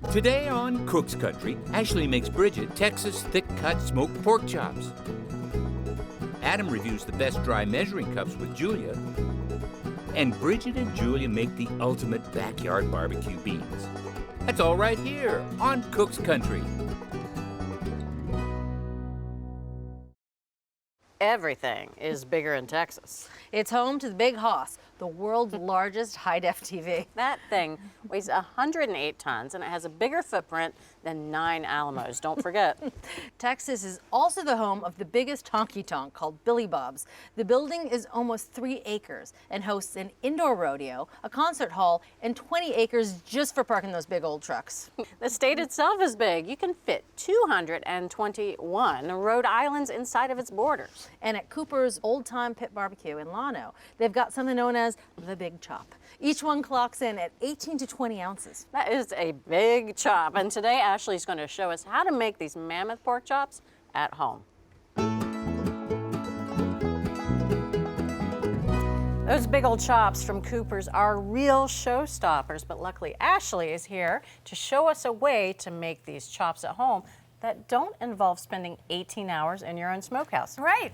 Today on Cook's Country, Ashley makes Bridget Texas thick-cut smoked pork chops. Adam reviews the best dry measuring cups with Julia. And Bridget and Julia make the ultimate backyard barbecue beans. That's all right here on Cook's Country. Everything is bigger in Texas. It's home to the Big Hoss, the world's largest high-def TV. That thing weighs 108 tons, and it has a bigger footprint than 9 Alamos, don't forget. Texas is also the home of the biggest honky-tonk called Billy Bob's. The building is almost 3 acres and hosts an indoor rodeo, a concert hall, and 20 acres just for parking those big old trucks. The state itself is big. You can fit 221 Rhode Islands inside of its borders. And at Cooper's Old Time Pit Barbecue in Llano, they've got something known as the Big Chop. Each one clocks in at 18 to 20 ounces. That is a big chop, and today Ashley's going to show us how to make these mammoth pork chops at home. Those big old chops from Cooper's are real showstoppers, but luckily Ashley is here to show us a way to make these chops at home that don't involve spending 18 hours in your own smokehouse. Right.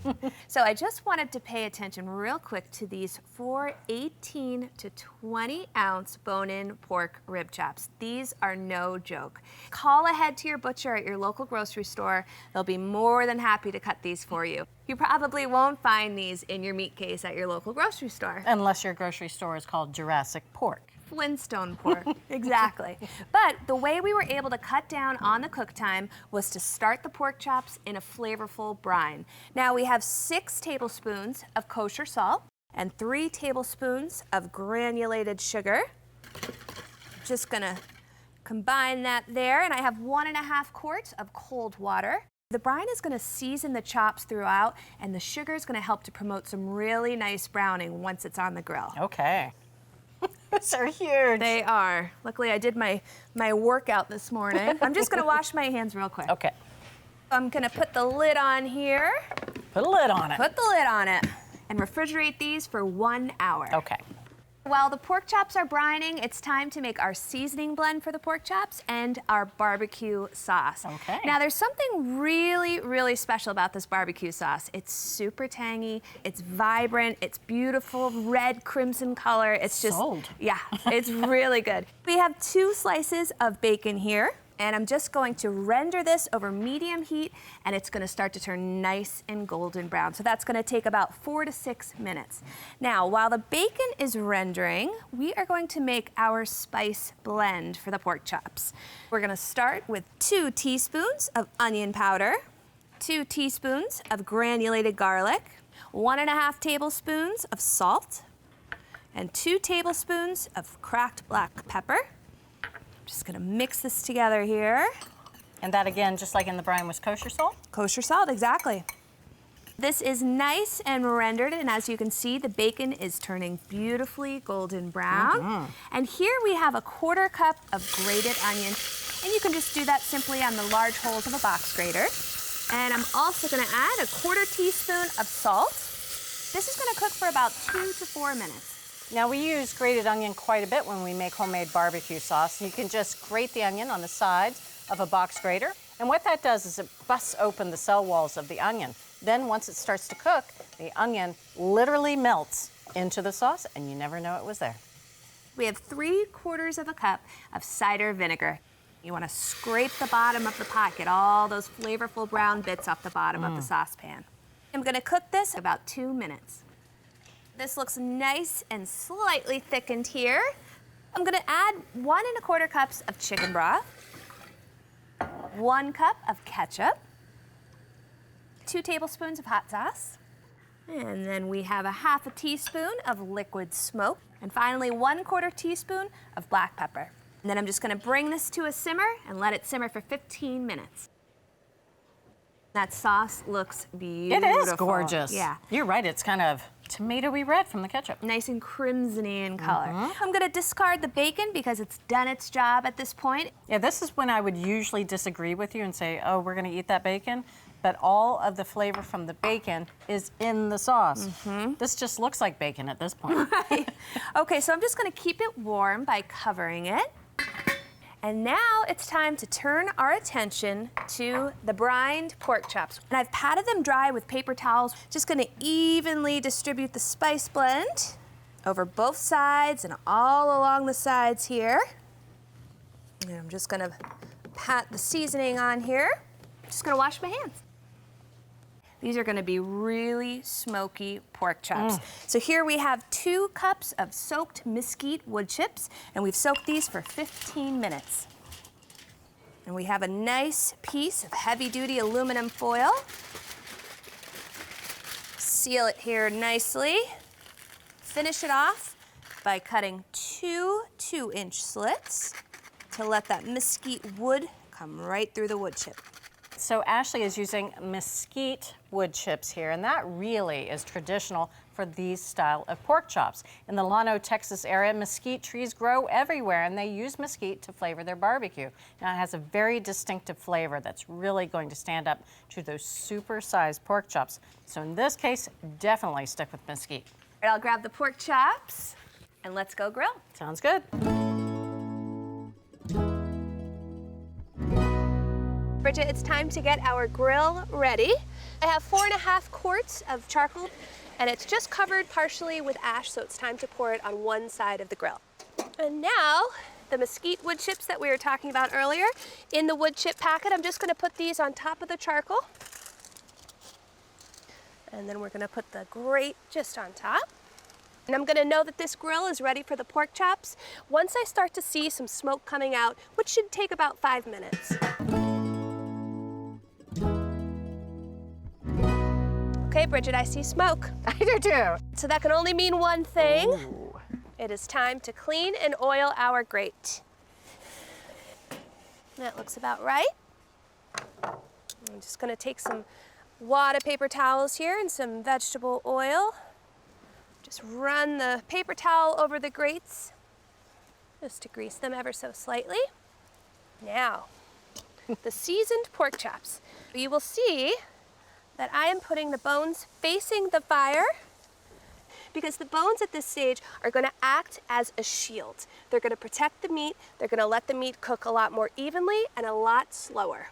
So I just wanted to pay attention real quick to these 4 18 to 20 ounce bone-in pork rib chops. These are no joke. Call ahead to your butcher at your local grocery store. They'll be more than happy to cut these for you. You probably won't find these in your meat case at your local grocery store. Unless your grocery store is called Jurassic Pork. Flintstone pork, exactly. But the way we were able to cut down on the cook time was to start the pork chops in a flavorful brine. Now we have 6 tablespoons of kosher salt and 3 tablespoons of granulated sugar. Just gonna combine that there, and I have 1.5 quarts of cold water. The brine is gonna season the chops throughout, and the sugar is gonna help to promote some really nice browning once it's on the grill. Okay. Those are huge. They are. Luckily, I did my workout this morning. I'm just gonna wash my hands real quick. Okay. I'm gonna put the lid on here. Put a lid on it. Put the lid on it. And refrigerate these for 1 hour. Okay. While the pork chops are brining, it's time to make our seasoning blend for the pork chops and our barbecue sauce. Okay. Now there's something really, really special about this barbecue sauce. It's super tangy, it's vibrant, it's beautiful, red crimson color. It's just, Sold. Yeah, it's really good. We have 2 slices of bacon here. And I'm just going to render this over medium heat, and it's gonna start to turn nice and golden brown. So that's gonna take about 4 to 6 minutes. Now, while the bacon is rendering, we are going to make our spice blend for the pork chops. We're gonna start with 2 teaspoons of onion powder, 2 teaspoons of granulated garlic, 1.5 tablespoons of salt, and 2 tablespoons of cracked black pepper. Just gonna mix this together here. And that again, just like in the brine, was kosher salt? Kosher salt, exactly. This is nice and rendered, and as you can see, the bacon is turning beautifully golden brown. And here we have 1/4 cup of grated onion, and you can just do that simply on the large holes of a box grater. And I'm also gonna add 1/4 teaspoon of salt. This is gonna cook for about 2 to 4 minutes. Now we use grated onion quite a bit when we make homemade barbecue sauce. You can just grate the onion on the sides of a box grater. And what that does is it busts open the cell walls of the onion. Then once it starts to cook, the onion literally melts into the sauce and you never know it was there. We have 3/4 cup of cider vinegar. You wanna scrape the bottom of the pot, get all those flavorful brown bits off the bottom of the saucepan. I'm gonna cook this about 2 minutes. This looks nice and slightly thickened here. I'm gonna add 1¼ cups of chicken broth, 1 cup of ketchup, 2 tablespoons of hot sauce, and then we have 1/2 teaspoon of liquid smoke, and finally 1/4 teaspoon of black pepper. And then I'm just gonna bring this to a simmer and let it simmer for 15 minutes. That sauce looks beautiful. It is gorgeous. Yeah. You're right, it's kind of tomatoey red from the ketchup. Nice and crimsony in color. I'm gonna discard the bacon because it's done its job at this point. Yeah, this is when I would usually disagree with you and say, oh, we're gonna eat that bacon, but all of the flavor from the bacon is in the sauce. This just looks like bacon at this point. Right. Okay, so I'm just gonna keep it warm by covering it. And now it's time to turn our attention to the brined pork chops. And I've patted them dry with paper towels. Just gonna evenly distribute the spice blend over both sides and all along the sides here. And I'm just gonna pat the seasoning on here. Just gonna wash my hands. These are gonna be really smoky pork chops. So here we have 2 cups of soaked mesquite wood chips, and we've soaked these for 15 minutes. And we have a nice piece of heavy-duty aluminum foil. Seal it here nicely. Finish it off by cutting 2 2-inch slits to let that mesquite wood come right through the wood chip. So Ashley is using mesquite wood chips here, and that really is traditional for these style of pork chops. In the Llano, Texas area, mesquite trees grow everywhere, and they use mesquite to flavor their barbecue. Now, it has a very distinctive flavor that's really going to stand up to those super-sized pork chops. So in this case, definitely stick with mesquite. All right, I'll grab the pork chops, and let's go grill. Sounds good. Bridget, it's time to get our grill ready. I have 4.5 quarts of charcoal, and it's just covered partially with ash, so it's time to pour it on one side of the grill. And now, the mesquite wood chips that we were talking about earlier, in the wood chip packet, I'm just gonna put these on top of the charcoal. And then we're gonna put the grate just on top. And I'm gonna know that this grill is ready for the pork chops once I start to see some smoke coming out, which should take about 5 minutes. Okay, Bridget, I see smoke. I do too. So that can only mean one thing. Ooh. It is time to clean and oil our grate. That looks about right. I'm just gonna take some wad of paper towels here and some vegetable oil. Just run the paper towel over the grates just to grease them ever so slightly. Now, the seasoned pork chops. You will see that I am putting the bones facing the fire because the bones at this stage are gonna act as a shield. They're gonna protect the meat, they're gonna let the meat cook a lot more evenly and a lot slower.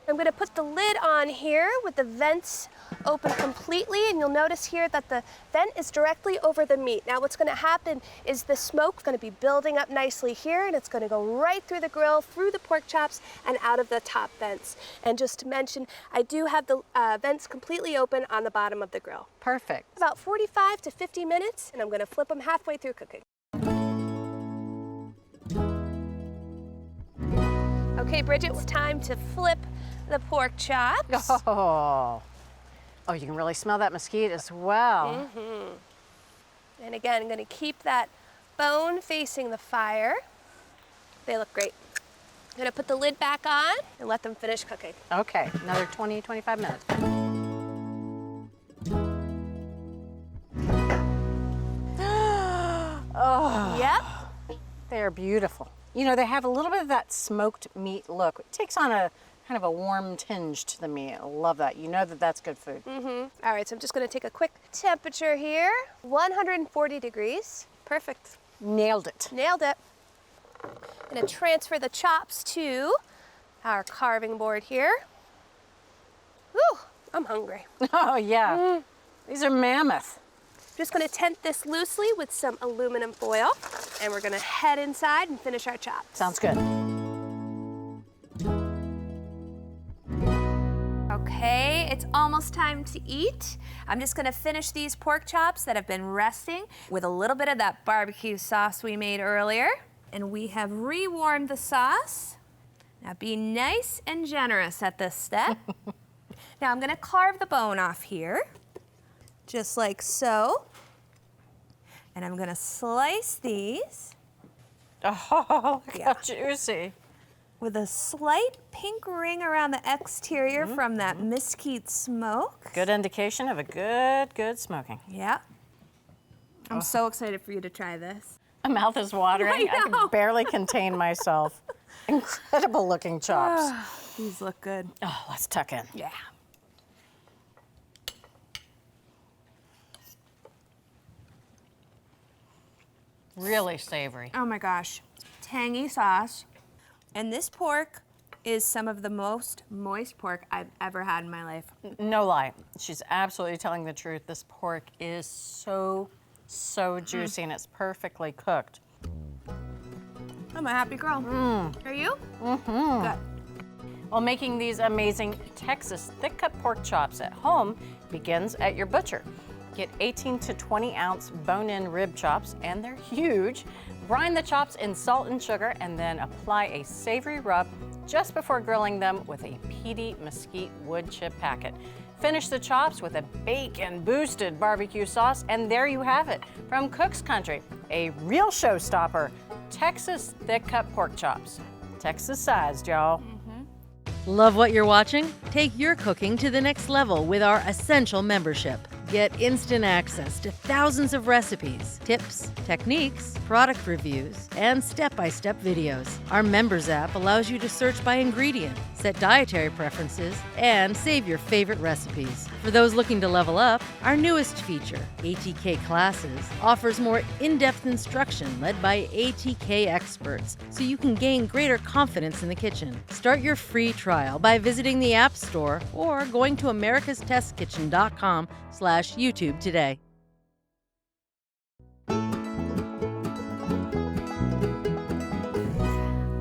I'm gonna put the lid on here with the vents open completely, and you'll notice here that the vent is directly over the meat. Now what's gonna happen is the smoke gonna be building up nicely here, and it's gonna go right through the grill, through the pork chops, and out of the top vents. And just to mention, I do have the vents completely open on the bottom of the grill. Perfect. About 45 to 50 minutes, and I'm gonna flip them halfway through cooking. Okay, Bridget, it's time to flip the pork chops. Oh, you can really smell that mesquite as well. And again, I'm gonna keep that bone facing the fire. They look great. I'm gonna put the lid back on and let them finish cooking. Okay, another 20, 25 minutes. Oh, Yep. they're beautiful. You know, they have a little bit of that smoked meat look. It takes on a kind of a warm tinge to the meat. I love that. You know that that's good food. All right, so I'm just gonna take a quick temperature here. 140 degrees. Perfect. Nailed it. Nailed it. I'm gonna transfer the chops to our carving board here. Whew, I'm hungry. Oh, yeah. These are mammoth. I'm just gonna tent this loosely with some aluminum foil, and we're gonna head inside and finish our chops. Sounds good. Okay, it's almost time to eat. I'm just gonna finish these pork chops that have been resting with a little bit of that barbecue sauce we made earlier. And we have rewarmed the sauce. Now be nice and generous at this step. Now I'm gonna carve the bone off here, just like so. And I'm gonna slice these. Oh, look how juicy. With a slight pink ring around the exterior from that mesquite smoke. Good indication of a good smoking. Yeah. I'm so excited for you to try this. My mouth is watering. I know. can barely contain myself. Incredible looking chops. These look good. Oh, let's tuck in. Yeah. Really savory. Oh my gosh. Tangy sauce. And this pork is some of the most moist pork I've ever had in my life. No lie, she's absolutely telling the truth. This pork is so juicy and it's perfectly cooked. I'm a happy girl. Are you? Good. Well, making these amazing Texas thick-cut pork chops at home begins at your butcher. Get 18 to 20 ounce bone-in rib chops, and they're huge. Brine the chops in salt and sugar, and then apply a savory rub just before grilling them with a peaty mesquite wood chip packet. Finish the chops with a bacon-boosted barbecue sauce, and there you have it. From Cook's Country, a real showstopper, Texas thick-cut pork chops. Texas-sized, y'all. Love what you're watching? Take your cooking to the next level with our Essential membership. Get instant access to thousands of recipes, tips, techniques, product reviews, and step-by-step videos. Our Members app allows you to search by ingredient, set dietary preferences, and save your favorite recipes. For those looking to level up, our newest feature, ATK Classes, offers more in-depth instruction led by ATK experts, so you can gain greater confidence in the kitchen. Start your free trial by visiting the App Store or going to americastestkitchen.com/YouTube today.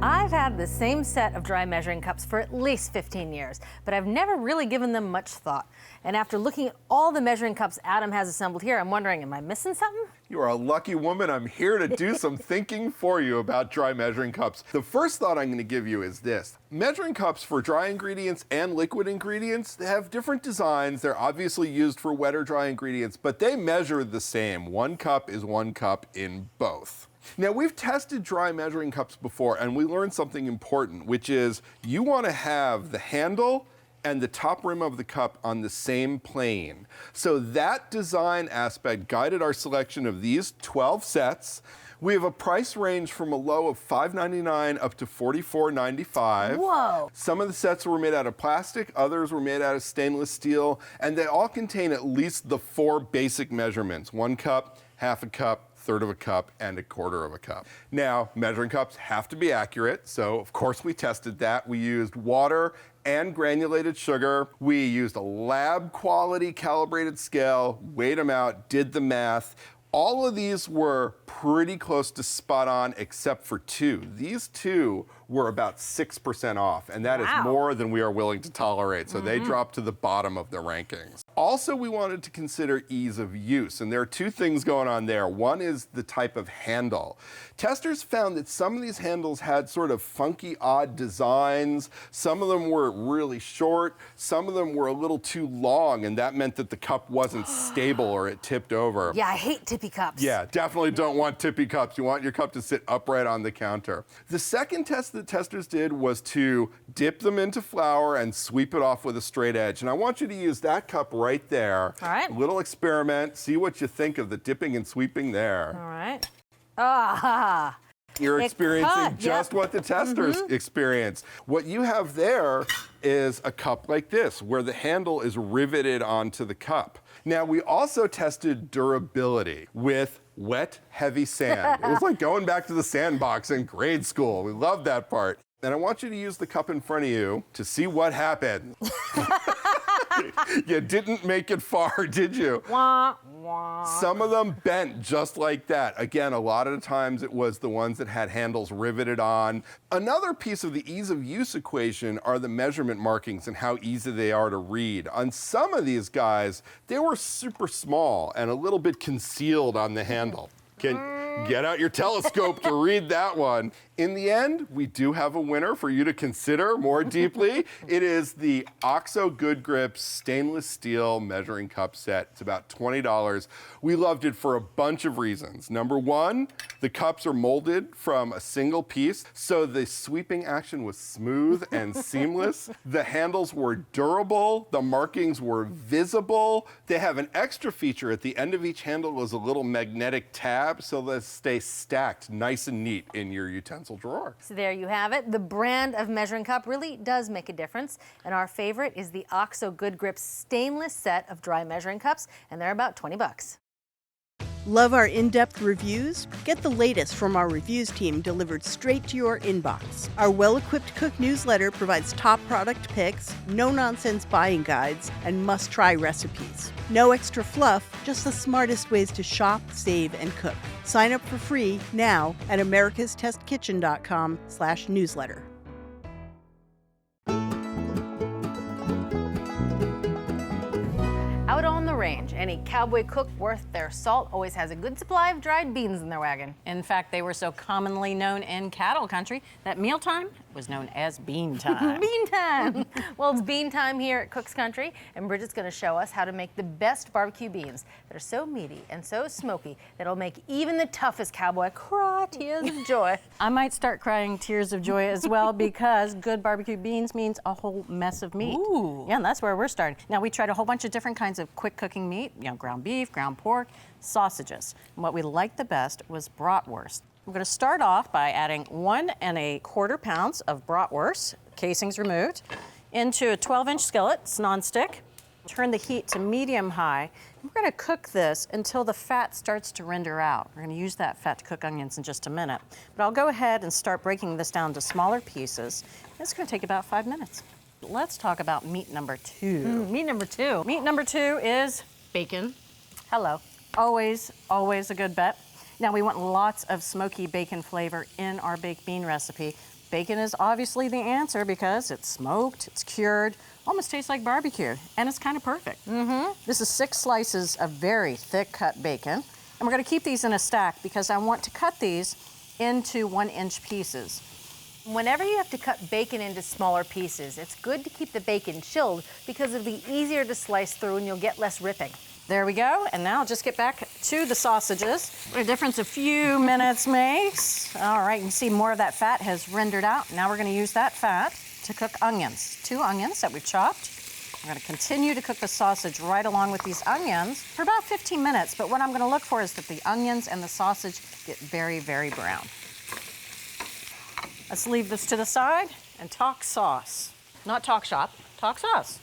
I've had the same set of dry measuring cups for at least 15 years, but I've never really given them much thought. And after looking at all the measuring cups Adam has assembled here, I'm wondering, am I missing something? You are a lucky woman. I'm here to do some thinking for you about dry measuring cups. The first thought I'm going to give you is this. Measuring cups for dry ingredients and liquid ingredients, they have different designs. They're obviously used for wet or dry ingredients, but they measure the same. 1 cup is 1 cup in both. Now, we've tested dry measuring cups before, and we learned something important, which is you want to have the handle and the top rim of the cup on the same plane. So that design aspect guided our selection of these 12 sets. We have a price range from a low of $5.99 up to $44.95. Whoa! Some of the sets were made out of plastic, others were made out of stainless steel, and they all contain at least the 4 basic measurements: 1 cup, half a cup, 1/3 of a cup, and 1/4 of a cup. Now, measuring cups have to be accurate, so of course we tested that. We used water and granulated sugar. We used a lab quality calibrated scale, weighed them out, did the math. All of these were pretty close to spot on except for 2. These 2 were about 6% off, and that is more than we are willing to tolerate, so they dropped to the bottom of the rankings. Also, we wanted to consider ease of use, and there are 2 things going on there. One is the type of handle. Testers found that some of these handles had sort of funky, odd designs. Some of them were really short. Some of them were a little too long, and that meant that the cup wasn't stable or it tipped over. Yeah, I hate tippy cups. Yeah, definitely don't want tippy cups. You want your cup to sit upright on the counter. The second test that testers did was to dip them into flour and sweep it off with a straight edge. And I want you to use that cup right there. All right. A little experiment. See what you think of the dipping and sweeping there. All right. Ah. You're experiencing cut, just what the testers experienced. What you have there is a cup like this, where the handle is riveted onto the cup. Now, we also tested durability with wet, heavy sand. It was like going back to the sandbox in grade school. We loved that part. And I want you to use the cup in front of you to see what happened. You didn't make it far, did you? Wah, wah. Some of them bent just like that. Again, a lot of the times it was the ones that had handles riveted on. Another piece of the ease of use equation are the measurement markings and how easy they are to read. On some of these guys, they were super small and a little bit concealed on the handle. Get out your telescope to read that one. In the end, we do have a winner for you to consider more deeply. It is the OXO Good Grip stainless steel measuring cup set. It's about $20. We loved it for a bunch of reasons. Number one, the cups are molded from a single piece, so the sweeping action was smooth and seamless. The handles were durable. The markings were visible. They have an extra feature at the end of each handle is a little magnetic tab, so they stay stacked nice and neat in your utensil drawer. So there you have it. The brand of measuring cup really does make a difference. And our favorite is the OXO Good Grip stainless set of dry measuring cups, and they're about $20. Love our in-depth reviews? Get the latest from our reviews team delivered straight to your inbox. Our well-equipped cook newsletter provides top product picks, no-nonsense buying guides, and must-try recipes. No extra fluff, just the smartest ways to shop, save, and cook. Sign up for free now at americastestkitchen.com/newsletter. Out on the range, any cowboy cook worth their salt always has a good supply of dried beans in their wagon. In fact, they were so commonly known in cattle country that mealtime was known as bean time. Bean time! Well, it's bean time here at Cook's Country, and Bridget's going to show us how to make the best barbecue beans that are so meaty and so smoky that it'll make even the toughest cowboy cry tears of joy. I might start crying tears of joy as well because good barbecue beans means a whole mess of meat. Ooh. Yeah, and that's where we're starting. Now, we tried a whole bunch of different kinds of quick cooking meat, ground beef, ground pork, sausages. And what we liked the best was bratwurst. We're going to start off by adding 1 1/4 pounds of bratwurst, casings removed, into a 12-inch skillet. It's nonstick. Turn the heat to medium-high. We're going to cook this until the fat starts to render out. We're going to use that fat to cook onions in just a minute. But I'll go ahead and start breaking this down to smaller pieces. It's going to take about 5 minutes. Let's talk about meat number 2. Meat number 2. Meat number 2 is bacon. Hello. Always, always a good bet. Now we want lots of smoky bacon flavor in our baked bean recipe. Bacon is obviously the answer because it's smoked, it's cured, almost tastes like barbecue, and it's kind of perfect. This is 6 slices of very thick cut bacon, and we're gonna keep these in a stack because I want to cut these into 1-inch pieces. Whenever you have to cut bacon into smaller pieces, it's good to keep the bacon chilled because it'll be easier to slice through and you'll get less ripping. There we go, and now I'll just get back to the sausages. What a difference a few minutes makes. All right, you can see more of that fat has rendered out. Now we're gonna use that fat to cook onions. 2 onions that we've chopped. We're gonna continue to cook the sausage right along with these onions for about 15 minutes, but what I'm gonna look for is that the onions and the sausage get very, very brown. Let's leave this to the side and talk sauce. Not talk shop, talk sauce.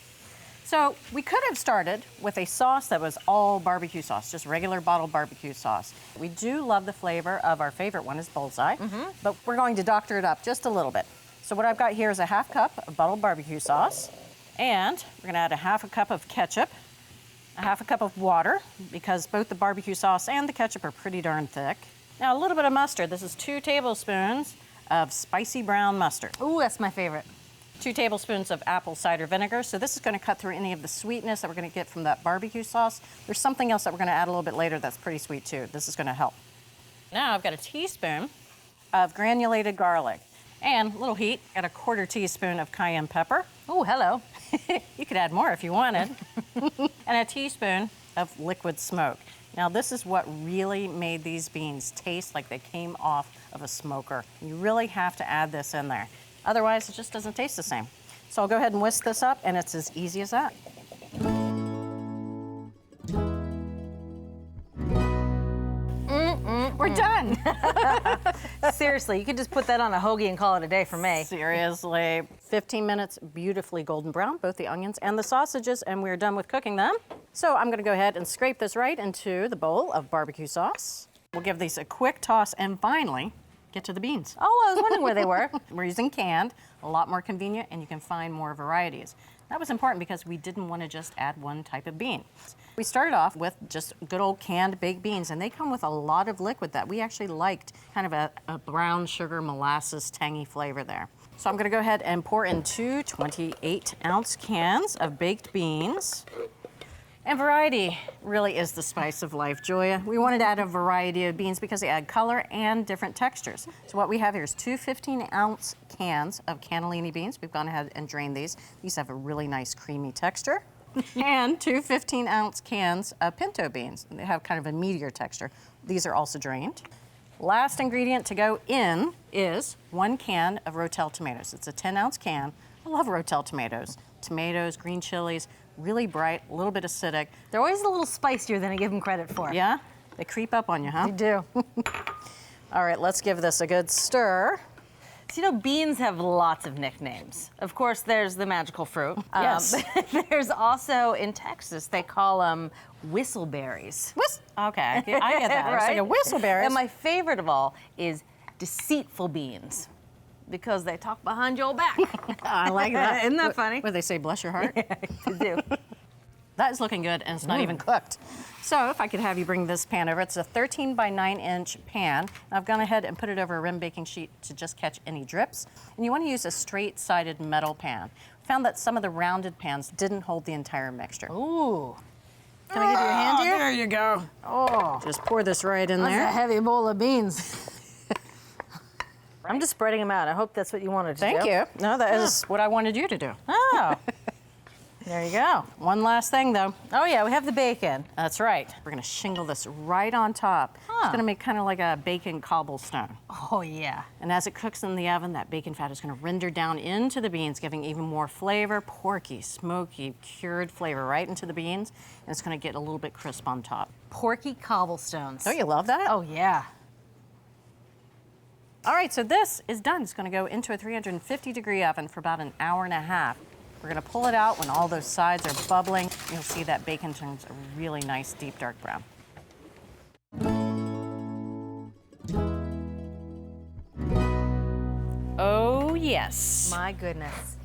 So we could have started with a sauce that was all barbecue sauce, just regular bottled barbecue sauce. We do love the flavor of our favorite one is Bullseye, but we're going to doctor it up just a little bit. So what I've got here is a 1/2 cup of bottled barbecue sauce, and we're gonna add a 1/2 cup of ketchup, a 1/2 cup of water, because both the barbecue sauce and the ketchup are pretty darn thick. Now a little bit of mustard. This is 2 tablespoons of spicy brown mustard. Ooh, that's my favorite. 2 tablespoons of apple cider vinegar. So this is going to cut through any of the sweetness that we're going to get from that barbecue sauce. There's something else that we're going to add a little bit later that's pretty sweet too. This is going to help. Now I've got a teaspoon of granulated garlic and a little heat, got a 1/4 teaspoon of cayenne pepper. Oh, hello. You could add more if you wanted. And a teaspoon of liquid smoke. Now this is what really made these beans taste like they came off of a smoker. You really have to add this in there. Otherwise, it just doesn't taste the same. So I'll go ahead and whisk this up, and it's as easy as that. We're done. Seriously, you could just put that on a hoagie and call it a day for me. Seriously. 15 minutes, beautifully golden brown, both the onions and the sausages, and we're done with cooking them. So I'm gonna go ahead and scrape this right into the bowl of barbecue sauce. We'll give these a quick toss, and finally, get to the beans. Oh, I was wondering where they were. We're using canned, a lot more convenient, and you can find more varieties. That was important because we didn't want to just add one type of bean. We started off with just good old canned baked beans, and they come with a lot of liquid that we actually liked, kind of a brown sugar molasses tangy flavor there. So I'm going to go ahead and pour in 2 28-ounce cans of baked beans. And variety really is the spice of life, Julia. We wanted to add a variety of beans because they add color and different textures. So what we have here is 2 15-ounce cans of cannellini beans. We've gone ahead and drained these. These have a really nice creamy texture. And 2 15-ounce cans of pinto beans. They have kind of a meatier texture. These are also drained. Last ingredient to go in is 1 can of Rotel tomatoes. It's a 10-ounce can. I love Rotel tomatoes. Tomatoes, green chilies, really bright, a little bit acidic. They're always a little spicier than I give them credit for. Yeah? They creep up on you, huh? They do. All right, let's give this a good stir. So, you know, beans have lots of nicknames. Of course, there's the magical fruit. Yes. But there's also, in Texas, they call them whistleberries. Okay, I get that. I was Right? thinking whistleberries. And my favorite of all is deceitful beans, because they talk behind your back. I like that. Isn't that funny? Where they say, bless your heart? They do. That is looking good, and it's not even cooked. So if I could have you bring this pan over, it's a 13 by 9 inch pan. I've gone ahead and put it over a rim baking sheet to just catch any drips. And you want to use a straight-sided metal pan. Found that some of the rounded pans didn't hold the entire mixture. Ooh. Can I give you a hand here? There you go. Oh, Just pour this right in that's a there. heavy bowl of beans. I'm just spreading them out. I hope that's what you wanted to do. Thank you. No, that is what I wanted you to do. Oh. There you go. One last thing, though. Oh yeah, we have the bacon. That's right. We're gonna shingle this right on top. It's gonna make kind of like a bacon cobblestone. Oh yeah. And as it cooks in the oven, that bacon fat is gonna render down into the beans, giving even more flavor, porky, smoky, cured flavor right into the beans. And it's gonna get a little bit crisp on top. Porky cobblestones. Don't you love that? Oh yeah. All right, so this is done. It's gonna go into a 350-degree oven for about an hour and a half. We're gonna pull it out when all those sides are bubbling. You'll see that bacon turns a really nice, deep, dark brown. Oh, yes. My goodness.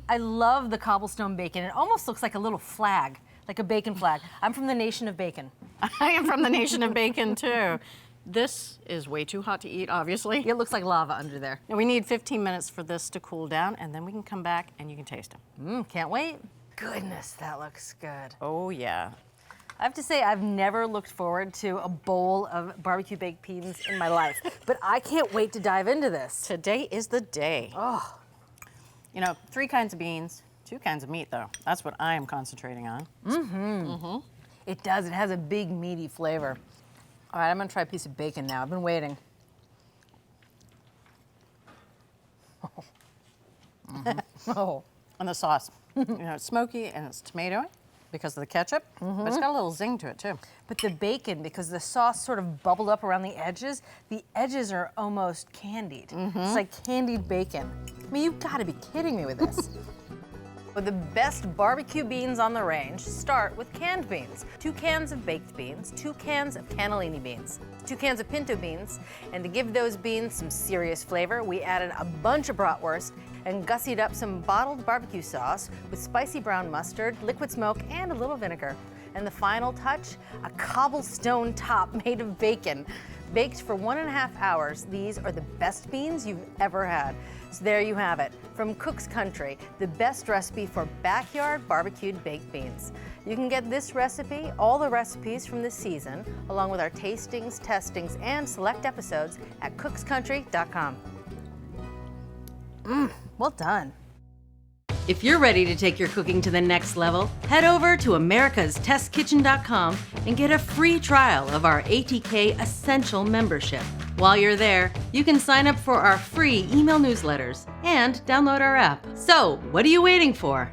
I love the cobblestone bacon. It almost looks like a little flag, like a bacon flag. I'm from the nation of bacon. I am from the nation of bacon, too. This is way too hot to eat, obviously. It looks like lava under there. And we need 15 minutes for this to cool down, and then we can come back and you can taste them. Can't wait. Goodness, that looks good. Oh, yeah. I have to say, I've never looked forward to a bowl of barbecue baked beans in my life, but I can't wait to dive into this. Today is the day. Oh, You know, 3 kinds of beans, 2 kinds of meat, though. That's what I am concentrating on. it does. It has a big, meaty flavor. All right, I'm gonna try a piece of bacon now. I've been waiting. Oh. And the sauce. You know, it's smoky and it's tomatoey because of the ketchup, but it's got a little zing to it, too. But the bacon, because the sauce sort of bubbled up around the edges are almost candied. It's like candied bacon. I mean, you've got to be kidding me with this. With the best barbecue beans on the range, start with canned beans. 2 cans of baked beans, 2 cans of cannellini beans, 2 cans of pinto beans, and to give those beans some serious flavor, we added a bunch of bratwurst and gussied up some bottled barbecue sauce with spicy brown mustard, liquid smoke, and a little vinegar. And the final touch, a cobblestone top made of bacon. Baked for 1.5 hours, these are the best beans you've ever had. So there you have it. From Cook's Country, the best recipe for backyard barbecued baked beans. You can get this recipe, all the recipes from this season, along with our tastings, testings, and select episodes at cookscountry.com. Well done. If you're ready to take your cooking to the next level, head over to americastestkitchen.com and get a free trial of our ATK Essential membership. While you're there, you can sign up for our free email newsletters and download our app. So, what are you waiting for?